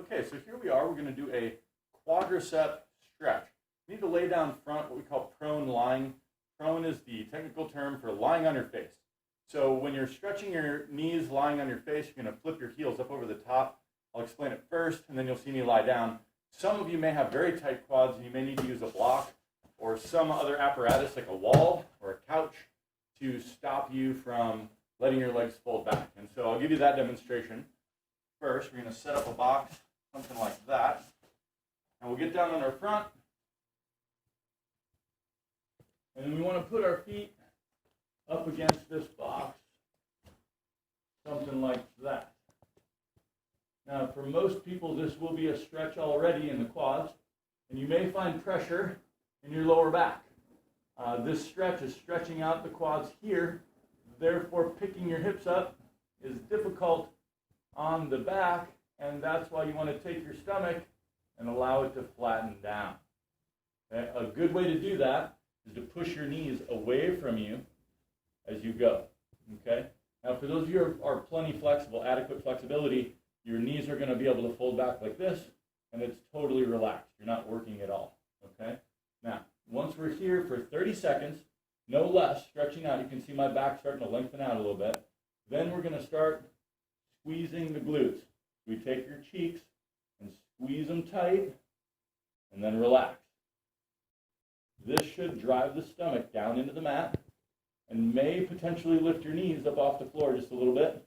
Okay, so here we are. We're going to do a quadricep stretch. You need to lay down front, what we call prone lying. Prone is the technical term for lying on your face. So when you're stretching your knees lying on your face, you're going to flip your heels up over the top. I'll explain it first, and then you'll see me lie down. Some of you may have very tight quads, and you may need to use a block or some other apparatus like a wall or a couch to stop you from letting your legs fold back. And so I'll give you that demonstration. First, we're going to set up a box, something like that. And we'll get down on our front. And then we want to put our feet up against this box, something like that. Now, for most people, this will be a stretch already in the quads, and you may find pressure in your lower back. This stretch is stretching out the quads here, therefore picking your hips up is difficult on the back, and that's why you want to take your stomach and allow it to flatten down. Okay? A good way to do that is to push your knees away from you as you go. Okay? Now, for those of you who are plenty flexible, adequate flexibility, your knees are going to be able to fold back like this, and it's totally relaxed. You're not working at all. Okay? Now, once we're here for 30 seconds, no less, stretching out, you can see my back starting to lengthen out a little bit. Then we're going to start squeezing the glutes. We take your cheeks and squeeze them tight, and then relax. This should drive the stomach down into the mat and may potentially lift your knees up off the floor just a little bit.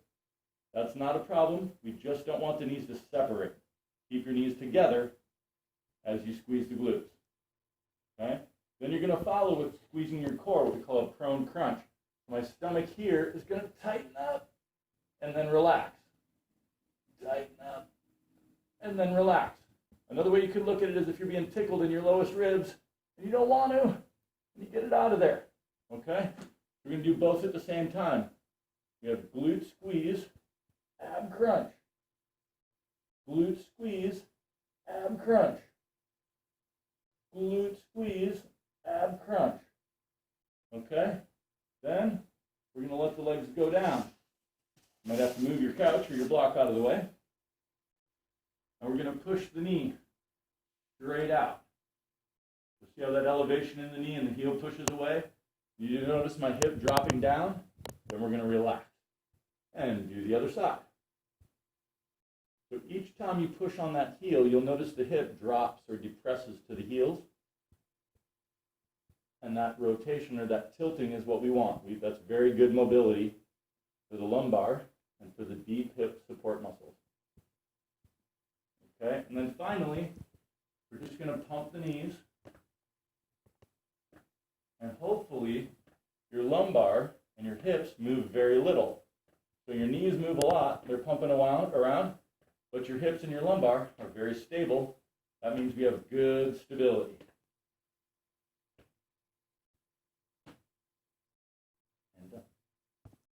That's not a problem. We just don't want the knees to separate. Keep your knees together as you squeeze the glutes. Okay? Then you're going to follow with squeezing your core, what we call a prone crunch. My stomach here is going to tighten up and then relax. Tighten up and then relax. Another way you could look at it is if you're being tickled in your lowest ribs and you don't want to, and you get it out of there. Okay? We're going to do both at the same time. You have glute squeeze, ab crunch. Glute squeeze, ab crunch. Glute squeeze, ab crunch. Okay? Then we're going to let the legs go down. You might have to move your couch or your block out of the way. And we're going to push the knee straight out. So see how that elevation in the knee and the heel pushes away? You notice my hip dropping down? Then we're going to relax. And do the other side. So each time you push on that heel, you'll notice the hip drops or depresses to the heels. And that rotation or that tilting is what we want. That's very good mobility for the lumbar and for the deep hip support muscles. Okay, and then finally, we're just going to pump the knees. And hopefully, your lumbar and your hips move very little. So your knees move a lot, they're pumping around, but your hips and your lumbar are very stable. That means we have good stability.